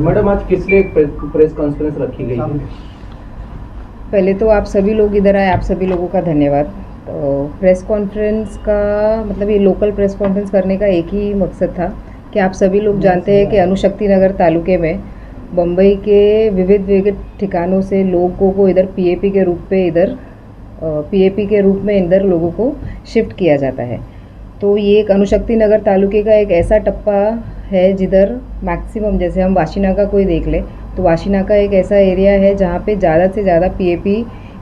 Madam आज किस लिए एक प्रेस कॉन्फ्रेंस रखी गई है? पहले तो आप सभी लोग इधर आए, आप सभी लोगों का धन्यवाद। तो प्रेस कॉन्फ्रेंस का मतलब ये लोकल प्रेस कॉन्फ्रेंस करने का एक ही मकसद था कि आप सभी लोग जानते हैं कि अणुशक्ति नगर तालुके में बम्बई के विविध ठिकानों से लोगों को इधर पीएपी के रूप में इधर लोगों को शिफ्ट किया जाता है। तो ये एक अणुशक्ति नगर तालुके का एक ऐसा टप्पा है जिधर मैक्सिमम, जैसे हम वाशीनाका को ही देख ले तो वाशीनाका एक ऐसा एरिया है जहाँ पे ज़्यादा से ज़्यादा पीएपी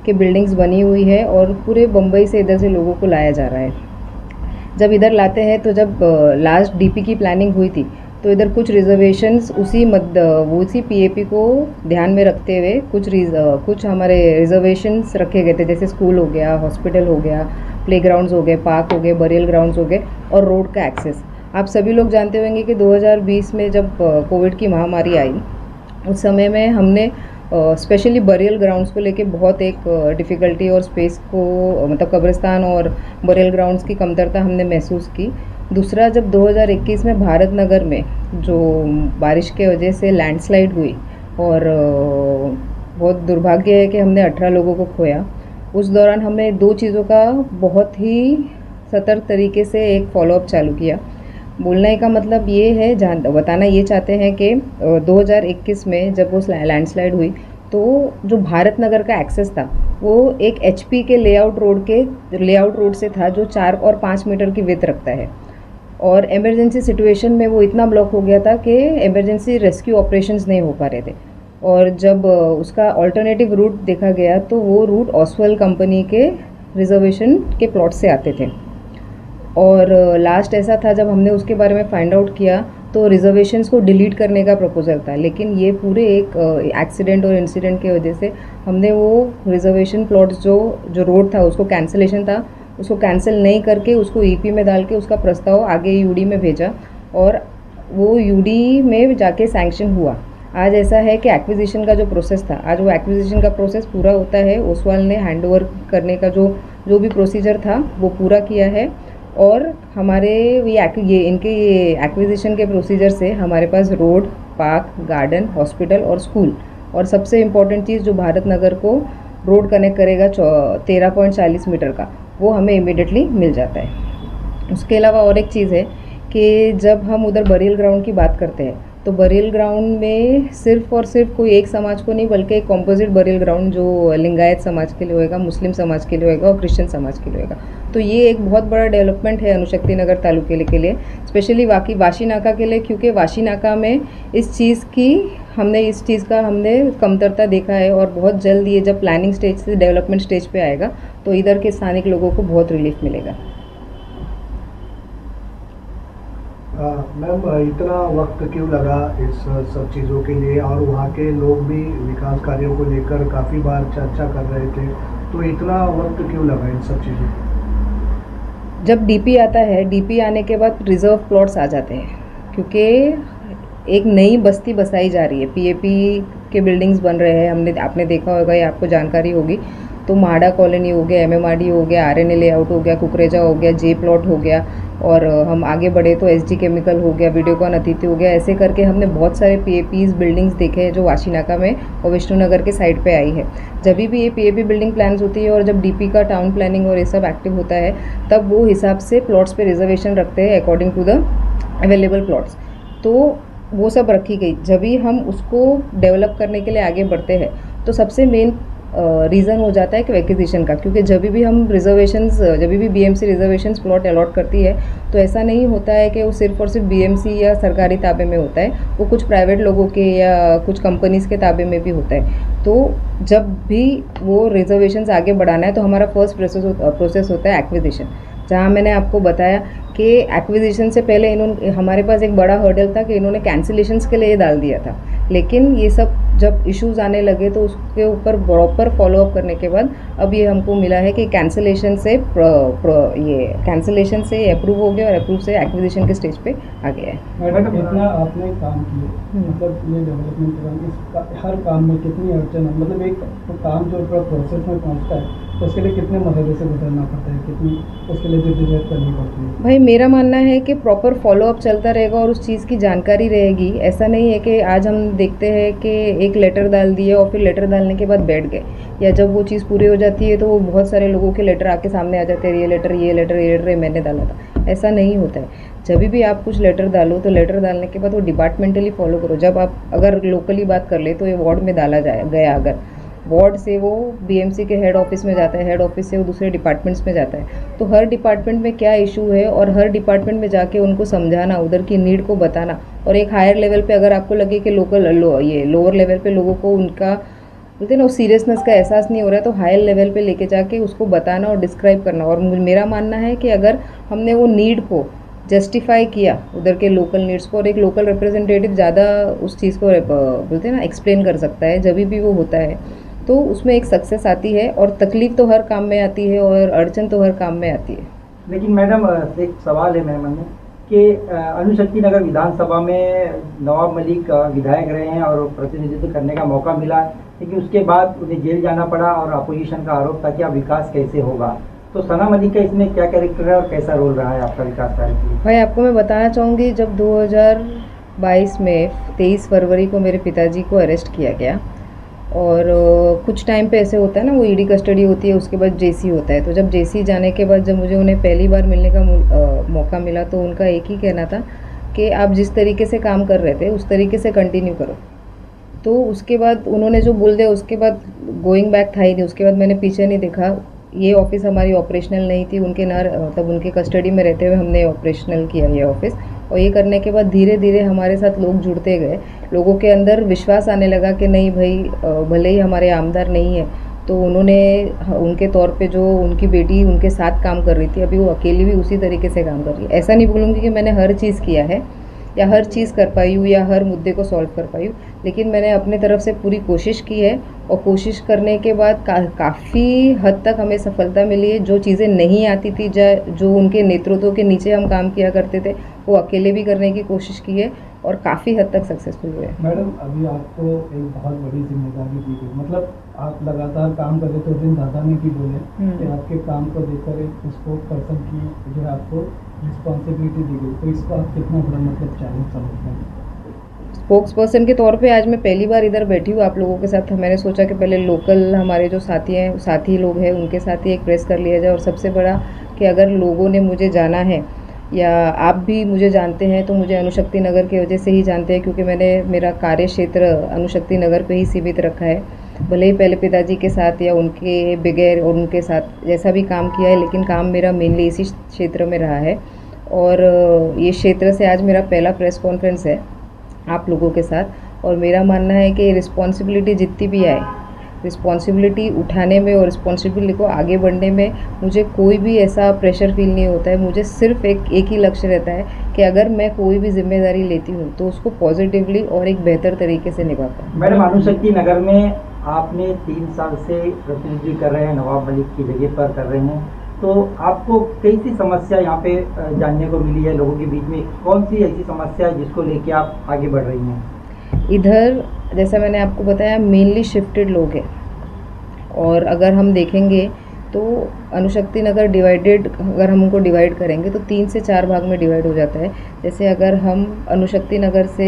के बिल्डिंग्स बनी हुई है और पूरे बम्बई से इधर से लोगों को लाया जा रहा है। जब इधर लाते हैं तो जब लास्ट डीपी की प्लानिंग हुई थी तो इधर कुछ रिजर्वेशंस उसी पीएपी को ध्यान में रखते हुए कुछ हमारे रिजर्वेशंस रखे गए थे, जैसे स्कूल हो गया, हॉस्पिटल हो गया, प्लेग्राउंड्स हो गए, पार्क हो गए, बरियल ग्राउंड्स हो गए और रोड का एक्सेस। आप सभी लोग जानते होंगे कि 2020 में जब कोविड की महामारी आई उस समय में हमने स्पेशली बरियल ग्राउंड्स को लेके बहुत एक डिफ़िकल्टी और स्पेस को मतलब कब्रिस्तान और बरियल ग्राउंड्स की कमतरता हमने महसूस की। दूसरा, जब 2021 में भारत नगर में जो बारिश के वजह से लैंडस्लाइड हुई और बहुत दुर्भाग्य है कि हमने 18 लोगों को खोया, उस दौरान हमने दो चीज़ों का बहुत ही सतर्क तरीके से एक फॉलोअप चालू किया। बोलने का मतलब ये है, बताना ये चाहते हैं कि 2021 में जब वो लैंडस्लाइड हुई तो जो भारत नगर का एक्सेस था वो एक एचपी के लेआउट रोड से था जो 4 और 5 मीटर की विड्थ रखता है और इमरजेंसी सिचुएशन में वो इतना ब्लॉक हो गया था कि इमरजेंसी रेस्क्यू ऑपरेशंस नहीं हो पा रहे थे। और जब उसका ऑल्टरनेटिव रूट देखा गया तो वो रूट ऑसवेल कंपनी के रिजर्वेशन के प्लॉट से आते थे। और लास्ट ऐसा था जब हमने उसके बारे में फाइंड आउट किया तो रिजर्वेशंस को डिलीट करने का प्रपोजल था, लेकिन ये पूरे एक एक्सीडेंट और इंसिडेंट की वजह से हमने वो रिजर्वेशन प्लॉट्स जो रोड था उसको कैंसिलेशन था उसको कैंसिल नहीं करके उसको ईपी में डाल के उसका प्रस्ताव आगे यूडी में भेजा और वो यूडी में जाके सैंक्शन हुआ। आज ऐसा है कि एक्विजिशन का जो प्रोसेस था, आज वो एक्विजिशन का प्रोसेस पूरा होता है। ओसवाल ने हैंडओवर करने का जो भी प्रोसीजर था वो पूरा किया है और हमारे इनके एक्विजिशन के प्रोसीजर से हमारे पास रोड, पार्क, गार्डन, हॉस्पिटल और स्कूल और सबसे इम्पॉर्टेंट चीज़ जो भारत नगर को रोड कनेक्ट करेगा 13.40 मीटर का, वो हमें इमीडिएटली मिल जाता है। उसके अलावा और एक चीज़ है कि जब हम उधर बरियल ग्राउंड की बात करते हैं तो बरियल ग्राउंड में सिर्फ और सिर्फ कोई एक समाज को नहीं बल्कि एक कॉम्पोजिट बरियल ग्राउंड जो लिंगायत समाज के लिए होएगा, मुस्लिम समाज के लिए होएगा और क्रिश्चियन समाज के लिए होएगा। तो ये एक बहुत बड़ा डेवलपमेंट है अणुशक्ति नगर तालुके के लिए, स्पेशली वाशीनाका के लिए, क्योंकि वाशीनाका में इस चीज़ का हमने कमतरता देखा है और बहुत जल्द ये जब प्लानिंग स्टेज से डेवलपमेंट स्टेज पे आएगा तो इधर के स्थानिक लोगों को बहुत रिलीफ मिलेगा। मैम, इतना वक्त क्यों लगा इस सब चीज़ों के लिए और वहाँ के लोग भी विकास कार्यों को लेकर काफ़ी बार चर्चा कर रहे थे, तो इतना वक्त क्यों लगा इन सब चीज़ों को? जब डीपी आता है, डीपी आने के बाद रिजर्व प्लॉट्स आ जाते हैं क्योंकि एक नई बस्ती बसाई जा रही है, पीएपी के बिल्डिंग्स बन रहे हैं। आपने देखा होगा या आपको जानकारी होगी तो माडा कॉलोनी हो गया, एमएमआरडी हो गया, आरएनए लेआउट हो गया, कुकरेजा हो गया, जे प्लॉट हो गया और हम आगे बढ़े तो एसडी केमिकल हो गया, वीडियोकॉन अतिथि हो गया। ऐसे करके हमने बहुत सारे पीएपीज बिल्डिंग्स देखे हैं जो वाशीनाका में और विष्णुनगर के साइड पे आई है। जब भी ये पीएपी बिल्डिंग प्लान्स होती है और जब डीपी का टाउन प्लानिंग और ये सब एक्टिव होता है तब वो हिसाब से प्लॉट्स पे रिजर्वेशन रखते हैं according to the available plots. तो वो सब रखी गई। जब भी हम उसको डेवलप करने के लिए आगे बढ़ते हैं तो सबसे मेन रीज़न हो जाता है कि एक्विजिशन का, क्योंकि जब भी बीएमसी रिजर्वेशंस प्लॉट अलॉट करती है तो ऐसा नहीं होता है कि वो सिर्फ और सिर्फ बीएमसी या सरकारी ताबे में होता है, वो कुछ प्राइवेट लोगों के या कुछ कंपनीज़ के ताबे में भी होता है। तो जब भी वो रिजर्वेशंस आगे बढ़ाना है तो हमारा फर्स्ट प्रोसेस होता है एक्विजिशन, जहाँ मैंने आपको बताया कि एक्विजिशन से पहले हमारे पास एक बड़ा हर्डल था कि इन्होंने कैंसिलेशंस के लिए डाल दिया था, लेकिन ये सब जब इश्यूज आने लगे तो उसके ऊपर प्रॉपर फॉलोअप करने के बाद अब ये हमको मिला है कि कैंसिलेशन से अप्रूव हो गया और अप्रूव से एक्विजिशन के स्टेज पे आ गया है। मैडम, इतना आपने काम किया, मतलब ये डेवलपमेंट हर काम में कितनी अड़चन है, मतलब एक तो काम जो प्रोसेस में पहुंचता है तो उसके लिए कितने मरहले से गुजरना पड़ता है, कितनी उसके लिए जद्दोजहद करनी पड़ती है? भाई मेरा मानना है कि प्रॉपर फॉलोअप चलता रहेगा और उस चीज़ की जानकारी रहेगी। ऐसा नहीं है कि आज हम देखते हैं कि एक लेटर डाल दिए और फिर लेटर डालने के बाद बैठ गए, या जब वो चीज़ पूरी हो जाती है तो वो बहुत सारे लोगों के लेटर आके सामने आ जाते हैं, ये लेटर ये लेटर ये लेटर मैंने डाला था। ऐसा नहीं होता है। जब भी आप कुछ लेटर डालो तो लेटर डालने के बाद वो डिपार्टमेंटली फॉलो करो। जब आप अगर लोकली बात कर ले तो ये वार्ड में डाला गया, अगर वार्ड से वो बीएमसी के हेड ऑफिस में जाता है, हेड ऑफिस से वो दूसरे डिपार्टमेंट्स में जाता है, तो हर डिपार्टमेंट में क्या इशू है और हर डिपार्टमेंट में जाके उनको समझाना, उधर की नीड को बताना। और एक हायर लेवल पे अगर आपको लगे कि ये लोअर लेवल पे लोगों को उनका बोलते हैं ना सीरियसनेस का एहसास नहीं हो रहा है, तो हायर लेवल पे लेके जाके उसको बताना और डिस्क्राइब करना। और मेरा मानना है कि अगर हमने वो नीड को जस्टिफाई किया, उधर के लोकल नीड्स को, और एक लोकल रिप्रेजेंटेटिव ज़्यादा उस चीज़ को बोलते हैं ना एक्सप्लेन कर सकता है, जब भी वो होता है तो उसमें एक सक्सेस आती है। और तकलीफ़ तो हर काम में आती है और अड़चन तो हर काम में आती है। लेकिन मैडम एक सवाल है मेरे मन में कि अणुशक्ति नगर विधानसभा में नवाब मलिक विधायक रहे हैं और प्रतिनिधित्व करने का मौका मिला, लेकिन उसके बाद उन्हें जेल जाना पड़ा और अपोजिशन का आरोप था कि अब विकास कैसे होगा। तो सना मलिक का इसमें क्या कैरेक्टर है और कैसा रोल रहा है आपका विकास कार्य के लिए? भाई आपको मैं बताना चाहूँगी, जब 2022 में 23 फरवरी को मेरे पिताजी को अरेस्ट किया गया, और कुछ टाइम पे ऐसे होता है ना, वो ईडी कस्टडी होती है, उसके बाद जेसी होता है। तो जब जेसी जाने के बाद जब मुझे उन्हें पहली बार मिलने का मौका मिला, तो उनका एक ही कहना था कि आप जिस तरीके से काम कर रहे थे उस तरीके से कंटिन्यू करो। तो उसके बाद उन्होंने जो बोल दिया, उसके बाद गोइंग बैक था ही नहीं। उसके बाद मैंने पीछे नहीं देखा। ये ऑफिस हमारी ऑपरेशनल नहीं थी, उनके मतलब उनके कस्टडी में रहते हुए हमने ऑपरेशनल किया ये ऑफिस। और ये करने के बाद धीरे धीरे हमारे साथ लोग जुड़ते गए, लोगों के अंदर विश्वास आने लगा कि नहीं भाई, भले ही हमारे आमदार नहीं है, तो उन्होंने उनके तौर पे जो उनकी बेटी उनके साथ काम कर रही थी, अभी वो अकेली भी उसी तरीके से काम कर रही है। ऐसा नहीं बोलूँगी कि मैंने हर चीज़ किया है या हर चीज़ कर पाई हूँ या हर मुद्दे को सॉल्व कर पाई हूँ, लेकिन मैंने अपने तरफ से पूरी कोशिश की है। और कोशिश करने के बाद काफ़ी हद तक हमें सफलता मिली है। जो चीज़ें नहीं आती थी, जो उनके नेतृत्व के नीचे हम काम किया करते थे, वो अकेले भी करने की कोशिश की है और काफ़ी हद तक सक्सेसफुल हुए। मैडम अभी आपको एक बहुत बड़ी जिम्मेदारी दी गई, मतलब आप लगातार काम कर रहे थे। उस दिन दादा ने भी बोले कि आपके काम को देखकर एक स्पोर्ट पर्सन की जो है आपको रिस्पॉन्सिबिलिटी दी गई, तो इसको आप कितना बड़ा मतलब चैलेंज समझते हैं? स्पोक्स पर्सन के तौर पे आज मैं पहली बार इधर बैठी हूँ आप लोगों के साथ। मैंने सोचा कि पहले लोकल हमारे जो साथी लोग हैं उनके साथ ही एक प्रेस कर लिया जाए। और सबसे बड़ा कि अगर लोगों ने मुझे जाना है या आप भी मुझे जानते हैं, तो मुझे अणुशक्ति नगर की वजह से ही जानते हैं, क्योंकि मैंने मेरा कार्य क्षेत्र अणुशक्ति नगर पे ही सीमित रखा है। भले ही पहले पिताजी के साथ या उनके बगैर और उनके साथ जैसा भी काम किया है, लेकिन काम मेरा मेनली इसी क्षेत्र में रहा है। और ये क्षेत्र से आज मेरा पहला प्रेस कॉन्फ्रेंस है आप लोगों के साथ। और मेरा मानना है कि रिस्पॉन्सिबिलिटी जितनी भी आए, रिस्पॉन्सिबिलिटी उठाने में और रिस्पॉन्सिबिलिटी को आगे बढ़ने में मुझे कोई भी ऐसा प्रेशर फील नहीं होता है। मुझे सिर्फ एक ही लक्ष्य रहता है कि अगर मैं कोई भी जिम्मेदारी लेती हूँ तो उसको पॉजिटिवली और एक बेहतर तरीके से निभा पाऊँ। मैडम अणुशक्ति नगर में आपने 3 साल से प्रतिनिधि कर रहे हैं, नवाब मलिक की जगह पर कर रहे हैं, तो आपको कैसी समस्या यहाँ पे जानने को मिली है लोगों के बीच में? कौन सी ऐसी समस्या है जिसको लेके आप आगे बढ़ रही हैं? इधर जैसा मैंने आपको बताया मेनली शिफ्टेड लोग हैं। और अगर हम देखेंगे तो अणुशक्ति नगर डिवाइडेड, अगर हम उनको डिवाइड करेंगे तो 3 से 4 भाग में डिवाइड हो जाता है। जैसे अगर हम अणुशक्ति नगर से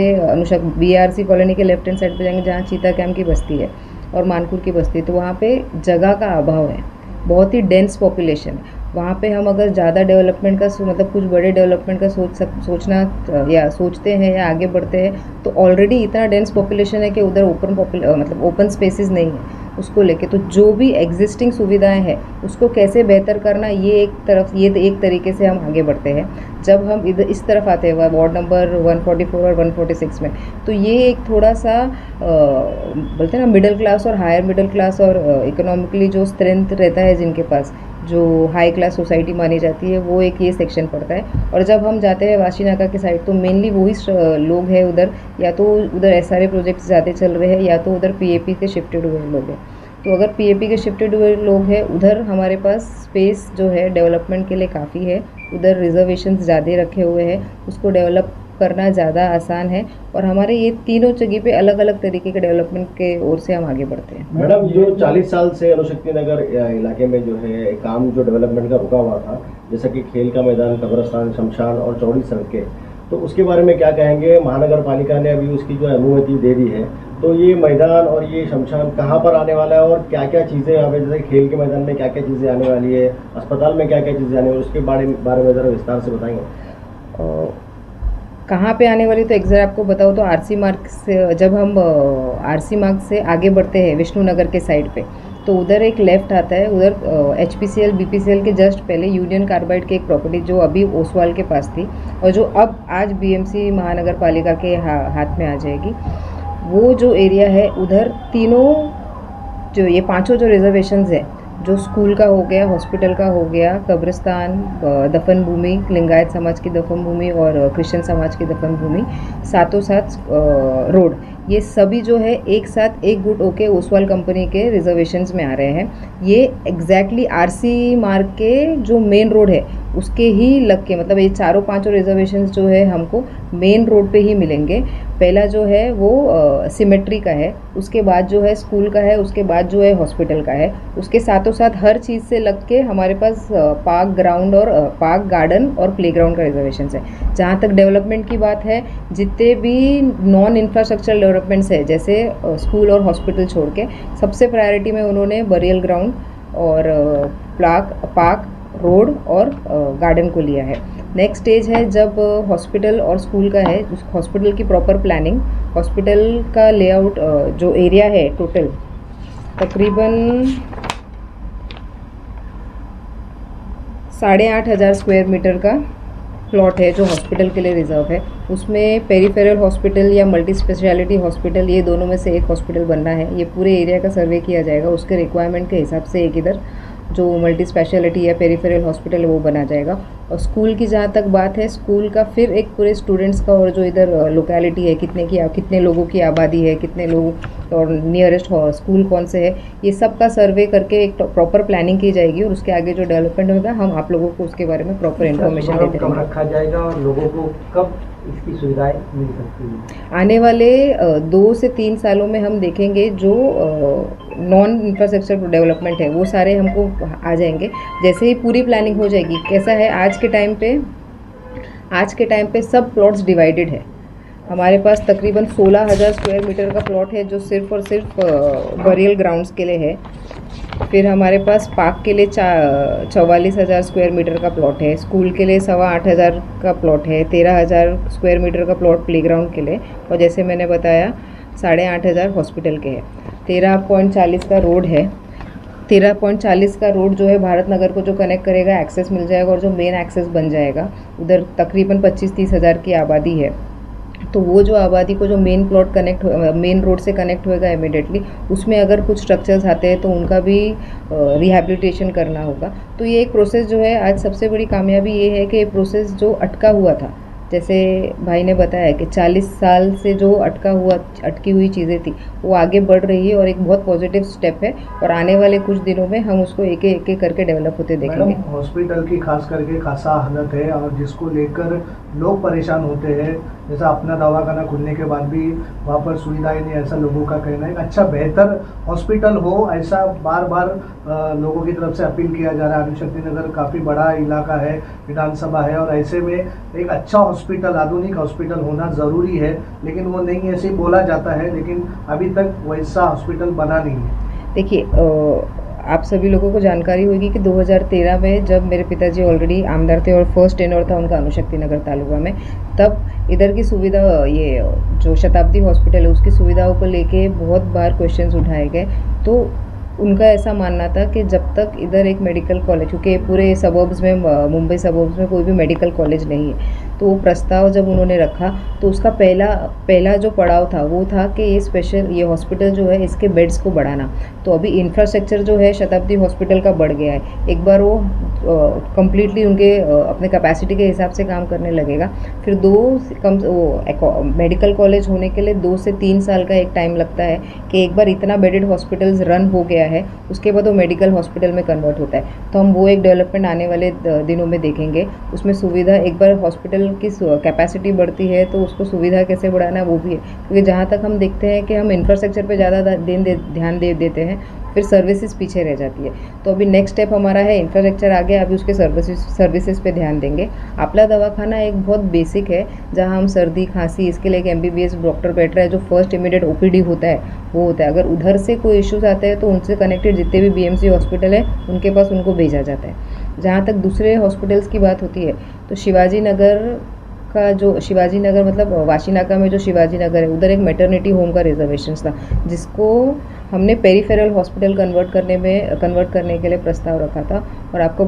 बीआरसी कॉलोनी के लेफ्ट हैंड साइड पे जाएंगे, जहाँ चीता कैम्प की बस्ती है और मानपुर की बस्ती है, तो वहाँ पे जगह का अभाव है, बहुत ही डेंस पॉपुलेशन है। वहाँ पे हम अगर ज़्यादा डेवलपमेंट का मतलब कुछ बड़े डेवलपमेंट का सोचना या सोचते हैं या आगे बढ़ते हैं, तो ऑलरेडी इतना डेंस पॉपुलेशन है कि उधर ओपन स्पेसेस नहीं है उसको लेके। तो जो भी एग्जिस्टिंग सुविधाएं हैं उसको कैसे बेहतर करना, ये एक तरीके से हम आगे बढ़ते हैं। जब हम इस तरफ आते हैं वार्ड नंबर 144 और 146 में, तो ये एक थोड़ा सा बोलते हैं ना मिडिल क्लास और हायर मिडिल क्लास और इकोनॉमिकली जो स्ट्रेंथ रहता है जिनके पास, जो हाई क्लास सोसाइटी मानी जाती है, वो एक ये सेक्शन पड़ता है। और जब हम जाते हैं वाशीनाका के साइड, तो मेनली वही लोग हैं उधर, या तो उधर एसआरए प्रोजेक्ट्स ज़्यादा चल रहे हैं या तो उधर पीएपी के शिफ्टेड हुए लोग हैं। तो अगर पीएपी के शिफ्टेड हुए लोग हैं उधर, हमारे पास स्पेस जो है डेवलपमेंट के लिए काफ़ी है। उधर रिजर्वेशंस ज़्यादा रखे हुए हैं, उसको डेवलप करना ज़्यादा आसान है। और हमारे ये तीनों जगह पे अलग अलग तरीके के डेवलपमेंट के ओर से हम आगे बढ़ते हैं। मैडम, जो 40 साल से अणुशक्ति नगर इलाके में जो है काम जो डेवलपमेंट का रुका हुआ था, जैसा कि खेल का मैदान, कब्रस्तान, शमशान और चौड़ी सड़कें, तो उसके बारे में क्या कहेंगे? महानगर पालिका ने अभी उसकी जो अनुमति दे दी है, तो ये मैदान और ये शमशान कहाँ पर आने वाला है और क्या क्या चीज़ें यहाँ पे, जैसे खेल के मैदान में क्या क्या चीज़ें आने वाली है, अस्पताल में क्या क्या चीज़ें आने वाली है, उसके बारे में ज़रा विस्तार से बताएंगे। कहाँ पे आने वाली तो एग्जैक्ट आपको बताओ तो आरसी मार्ग से, जब हम आरसी मार्ग से आगे बढ़ते हैं विष्णु नगर के साइड पे, तो उधर एक लेफ़्ट आता है, उधर HPCL BPCL के जस्ट पहले यूनियन कार्बाइड की एक प्रॉपर्टी जो अभी ओसवाल के पास थी और जो अब आज BMC महानगर पालिका के हाथ में आ जाएगी, वो जो एरिया है उधर तीनों जो ये पांचों जो रिजर्वेशंस है, जो स्कूल का हो गया, हॉस्पिटल का हो गया, कब्रिस्तान, दफन भूमि, लिंगायत समाज की दफन भूमि और क्रिश्चियन समाज की दफन भूमि, साथों साथ रोड, ये सभी जो है एक साथ एक गुट होके ओसवाल कंपनी के रिजर्वेशंस में आ रहे हैं। ये एग्जैक्टली आरसी मार्ग के जो मेन रोड है उसके ही लग के, मतलब ये चारों पांचों रिजर्वेशंस जो है हमको मेन रोड पे ही मिलेंगे। पहला जो है वो सिमेट्री का है, उसके बाद जो है स्कूल का है, उसके बाद जो है हॉस्पिटल का है, उसके साथों साथ हर चीज़ से लग के हमारे पास पार्क ग्राउंड और पार्क गार्डन और प्लेग्राउंड का रिजर्वेशन है। जहाँ तक डेवलपमेंट की बात है, जितने भी नॉन इंफ्रास्ट्रक्चर डेवलपमेंट्स है, जैसे स्कूल और हॉस्पिटल छोड़ के, सबसे प्रायोरिटी में उन्होंने बरियल ग्राउंड और पार्क, रोड और गार्डन को लिया है। नेक्स्ट स्टेज है जब हॉस्पिटल और स्कूल का है, उस हॉस्पिटल की प्रॉपर प्लानिंग, हॉस्पिटल का लेआउट, जो एरिया है टोटल तकरीबन 8,500 स्क्वायर मीटर का प्लॉट है जो हॉस्पिटल के लिए रिजर्व है। उसमें पेरिफेरल हॉस्पिटल या मल्टी स्पेशलिटी हॉस्पिटल, ये दोनों में से एक हॉस्पिटल बनना है। ये पूरे एरिया का सर्वे किया जाएगा, उसके रिक्वायरमेंट के हिसाब से एक इधर जो मल्टी स्पेशलिटी या पेरिफेरल हॉस्पिटल है वो बना जाएगा। और स्कूल की जहाँ तक बात है, स्कूल का फिर एक पूरे स्टूडेंट्स का और जो इधर लोकेलिटी है, कितने लोगों की आबादी है, कितने लोग और नियरेस्ट स्कूल कौन से है, ये सब का सर्वे करके एक प्रॉपर प्लानिंग की जाएगी। और उसके आगे जो डेवलपमेंट होगा हम आप लोगों को उसके बारे में प्रॉपर इन्फॉर्मेशन देते कब रखा जाएगा और लोगों को कब इसकी सुविधाएं मिल सकती है? आने वाले 2 से 3 सालों में हम देखेंगे जो नॉन इंफ्रास्ट्रक्चर डेवलपमेंट है वो सारे हमको आ जाएंगे। जैसे ही पूरी प्लानिंग हो जाएगी, कैसा है आज के टाइम पे सब प्लॉट्स डिवाइडेड है। हमारे पास तकरीबन 16,000 स्क्वायर मीटर का प्लॉट है जो सिर्फ और सिर्फ बरियल ग्राउंड्स के लिए है। फिर हमारे पास पार्क के लिए 44,000 स्क्वायर मीटर का प्लॉट है, स्कूल के लिए 8,500 का प्लॉट है, 13,000 स्क्वायर मीटर का प्लॉट प्लेग्राउंड के लिए, और जैसे मैंने बताया 8,500 हॉस्पिटल के हैं। 13.40 का रोड है। 13.40 का रोड जो है भारत नगर को जो कनेक्ट करेगा, एक्सेस मिल जाएगा और जो मेन एक्सेस बन जाएगा, उधर तकरीबन 25-30 हज़ार की आबादी है। तो वो जो आबादी को जो मेन रोड से कनेक्ट होएगा इमिडिएटली, उसमें अगर कुछ स्ट्रक्चर्स आते हैं तो उनका भी रिहैबिलिटेशन करना होगा। तो ये एक प्रोसेस जो है, आज सबसे बड़ी कामयाबी ये है कि ये प्रोसेस जो अटका हुआ था, जैसे भाई ने बताया कि 40 साल से जो अटकी हुई चीज़ें थी वो आगे बढ़ रही है और एक बहुत पॉजिटिव स्टेप है। और आने वाले कुछ दिनों में हम उसको एक एक करके डेवलप होते देखेंगे। हॉस्पिटल की खास करके खासा हालत है और जिसको लेकर लोग परेशान होते हैं। जैसा अपना दवाखाना खुलने के बाद भी वहाँ पर सुविधाएं नहीं, ऐसा लोगों का कहना है। अच्छा बेहतर हॉस्पिटल हो, ऐसा बार बार लोगों की तरफ से अपील किया जा रहा है। अणुशक्ति नगर काफ़ी बड़ा इलाका है, विधानसभा है, और ऐसे में एक अच्छा हॉस्पिटल, आधुनिक हॉस्पिटल होना ज़रूरी है। लेकिन वो नहीं, ऐसे ही बोला जाता है, लेकिन अभी तक वैसा हॉस्पिटल बना नहीं है। देखिए, आप सभी लोगों को जानकारी होगी कि 2013 में जब मेरे पिताजी ऑलरेडी आमदार थे और फर्स्ट टेन्योर था उनका अणुशक्ति नगर तालुका में, तब इधर की सुविधा, ये जो शताब्दी हॉस्पिटल है उसकी सुविधाओं को लेके बहुत बार क्वेश्चंस उठाए गए। तो उनका ऐसा मानना था कि जब तक इधर एक मेडिकल कॉलेज, क्योंकि पूरे सबर्ब्स में, मुंबई सबर्ब्स में कोई भी मेडिकल कॉलेज नहीं है, तो वो प्रस्ताव जब उन्होंने रखा तो उसका पहला जो पड़ाव था वो था कि ये हॉस्पिटल जो है इसके बेड्स को बढ़ाना। तो अभी इंफ्रास्ट्रक्चर जो है शताब्दी हॉस्पिटल का बढ़ गया है। एक बार वो कम्प्लीटली उनके अपने कैपेसिटी के हिसाब से काम करने लगेगा, फिर मेडिकल कॉलेज होने के लिए 2 से 3 साल का एक टाइम लगता है कि एक बार इतना बेडेड हॉस्पिटल्स रन हो गया है उसके बाद वो मेडिकल हॉस्पिटल में कन्वर्ट होता है। तो हम वो एक डेवलपमेंट आने वाले दिनों में देखेंगे। उसमें सुविधा, एक बार हॉस्पिटल की कैपेसिटी बढ़ती है तो उसको सुविधा कैसे बढ़ाना है वो भी है, क्योंकि जहाँ तक हम देखते हैं कि हम इंफ्रास्ट्रक्चर पे ज़्यादा ध्यान दे देते हैं, फिर सर्विसेज पीछे रह जाती है। तो अभी नेक्स्ट स्टेप हमारा है इंफ्रास्ट्रक्चर आ गया, अभी उसके सर्विसेज पे ध्यान देंगे। आपला दवाखाना एक बहुत बेसिक है जहाँ हम सर्दी खांसी इसके लिए एक MBBS डॉक्टर बैठ रहा है जो फर्स्ट इमीडिएट OPD होता है वो होता है। अगर उधर से कोई इश्यूज आते हैं तो उनसे कनेक्टेड जितने भी BMC हॉस्पिटल है उनके पास उनको भेजा जाता है। जहाँ तक दूसरे हॉस्पिटल्स की बात होती है तो शिवाजी नगर मतलब वाशीनाका में जो शिवाजी नगर है उधर एक मैटरनिटी होम का रिजर्वेशन था जिसको हमने पेरिफेरल हॉस्पिटल कन्वर्ट करने के लिए प्रस्ताव रखा था। और आपको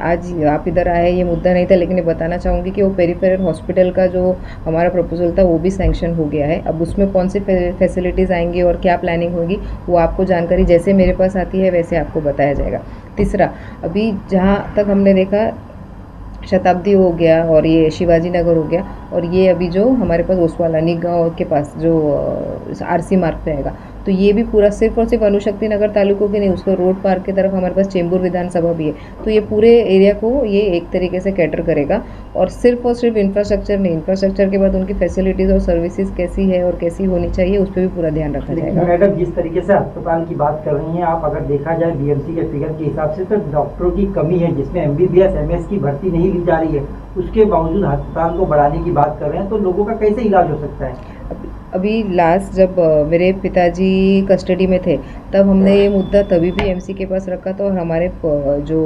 आज आप इधर आए ये मुद्दा नहीं था, लेकिन ये बताना चाहूँगी कि वो पेरिफेरल हॉस्पिटल का जो हमारा प्रपोजल था वो भी सैंक्शन हो गया है। अब उसमें कौन सी फैसिलिटीज़ आएंगी और क्या प्लानिंग होगी वो आपको जानकारी जैसे मेरे पास आती है वैसे आपको बताया जाएगा। तीसरा, अभी जहाँ तक हमने देखा शताब्दी हो गया और ये शिवाजी नगर हो गया, और ये अभी जो हमारे पास ओसवाल अनिगांव के पास जो RC मार्ग पे आएगा, तो ये भी पूरा सिर्फ और सिर्फ अनुशक्ति नगर तालुकों के नहीं, उसको रोड पार्क की तरफ हमारे पास चेंबूर विधानसभा भी है। तो ये पूरे एरिया को ये एक तरीके से कैटर करेगा। और सिर्फ इंफ्रास्ट्रक्चर नहीं, इंफ्रास्ट्रक्चर के बाद उनकी फैसिलिटीज़ और सर्विसेज कैसी है और कैसी होनी चाहिए उस पर भी पूरा ध्यान रखा जाएगा। मैडम, जिस तरीके से अस्पताल की बात कर रही हैं आप, अगर देखा जाए BMC के फिगर के हिसाब से तो डॉक्टरों की कमी है, जिसमें MBBS MS की भर्ती नहीं ली जा रही है, उसके बावजूद अस्पताल को बढ़ाने की बात कर रहे हैं, तो लोगों का कैसे इलाज हो सकता है? अभी लास्ट जब मेरे पिताजी कस्टडी में थे तब हमने ये मुद्दा तभी भी MC के पास रखा था और हमारे जो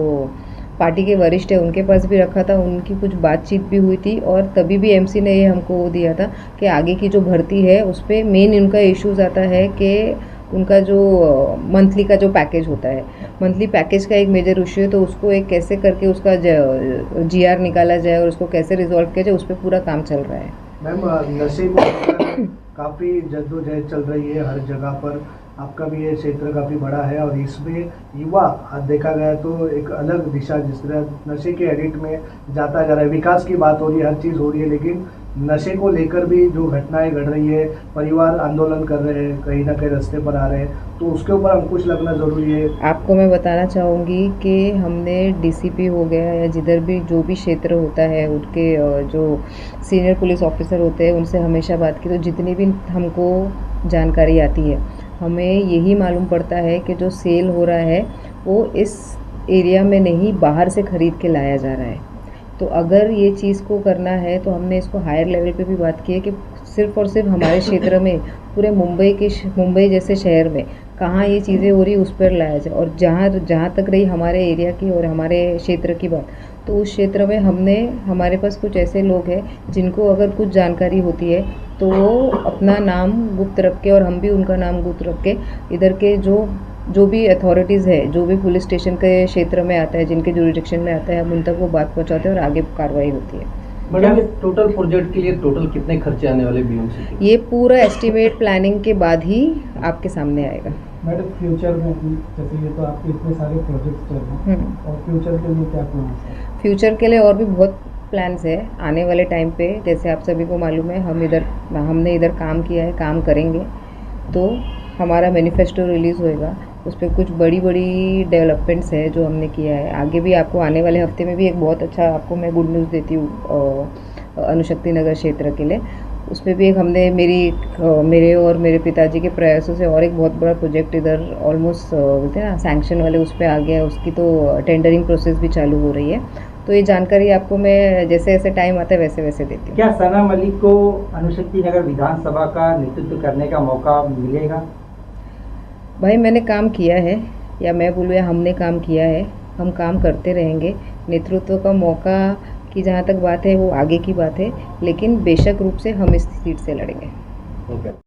पार्टी के वरिष्ठ है उनके पास भी रखा था, उनकी कुछ बातचीत भी हुई थी और तभी भी MC ने ये हमको वो दिया था कि आगे की जो भर्ती है उस पर मेन उनका इश्यूज़ आता है कि उनका जो मंथली का जो पैकेज होता है, मंथली पैकेज का एक मेजर इशू है, तो उसको एक कैसे करके उसका GR निकाला जाए और उसको कैसे रिजॉल्व किया जाए उस पर पूरा काम चल रहा है। मैम, नशे को काफ़ी जद्दोजहद चल रही है हर जगह पर, आपका भी ये क्षेत्र काफ़ी बड़ा है और इसमें युवा देखा गया तो एक अलग दिशा जिस तरह नशे के एडिक्ट में जाता जा रहा है। विकास की बात हो रही है, हर चीज़ हो रही है, लेकिन नशे को लेकर भी जो घटनाएं घट रही है, परिवार आंदोलन कर रहे हैं, कहीं ना कहीं रास्ते पर आ रहे हैं, तो उसके ऊपर अंकुश लगना ज़रूरी है। आपको मैं बताना चाहूँगी कि हमने DCP हो गया या जिधर भी जो भी क्षेत्र होता है उनके जो सीनियर पुलिस ऑफिसर होते हैं उनसे हमेशा बात की, तो जितनी भी हमको जानकारी आती है हमें यही मालूम पड़ता है कि जो सेल हो रहा है वो इस एरिया में नहीं बाहर से ख़रीद के लाया जा रहा है। तो अगर ये चीज़ को करना है तो हमने इसको हायर लेवल पे भी बात की है कि सिर्फ और सिर्फ हमारे क्षेत्र में, पूरे मुंबई जैसे शहर में कहाँ ये चीज़ें हो रही उस पर लाया जाए। और जहाँ तक रही हमारे एरिया की और हमारे क्षेत्र की बात, तो उस क्षेत्र में हमारे पास कुछ ऐसे लोग हैं जिनको अगर कुछ जानकारी होती है तो वो अपना नाम गुप्त रख के और हम भी उनका नाम गुप्त रख के इधर के जो भी अथॉरिटीज़ है, जो भी पुलिस स्टेशन के क्षेत्र में आता है, जिनके जुरिडिक्शन में आता है, हम उन तक वो बात पहुंचाते हैं और आगे कार्रवाई होती है। मैडम, टोटल प्रोजेक्ट के लिए टोटल कितने खर्चे आने वाले BMC के? ये पूरा एस्टिमेट प्लानिंग के बाद ही आपके सामने आएगा। मैडम, फ्यूचर में भी जैसे ये तो आपके इतने सारे प्रोजेक्ट्स चल रहे हैं और फ्यूचर के लिए क्या प्लान है? फ्यूचर के लिए और भी बहुत प्लान्स है आने वाले टाइम पे। जैसे आप सभी को मालूम है हमने इधर काम किया है, काम करेंगे, तो हमारा मैनिफेस्टो रिलीज़ होएगा, उस पर कुछ बड़ी डेवलपमेंट्स है जो हमने किया है। आगे भी आपको आने वाले हफ्ते में भी एक बहुत अच्छा आपको मैं गुड न्यूज़ देती हूँ अनुशक्ति नगर क्षेत्र के लिए। उस पर भी एक हमने मेरे और मेरे पिताजी के प्रयासों से और एक बहुत बड़ा प्रोजेक्ट इधर ऑलमोस्ट बोलते हैं ना सैंक्शन वाले उस पर आ गया है, उसकी तो टेंडरिंग प्रोसेस भी चालू हो रही है। तो ये जानकारी आपको मैं जैसे जैसे टाइम आता है वैसे वैसे देती हूँ। क्या सना मलिक को अनुशक्ति नगर विधानसभा का नेतृत्व करने का मौका मिलेगा? भाई, मैंने काम किया है, या मैं बोलूँ या हमने काम किया है, हम काम करते रहेंगे। नेतृत्व का मौका की जहाँ तक बात है वो आगे की बात है, लेकिन बेशक रूप से हम इस सीट से लड़ेंगे। ओके।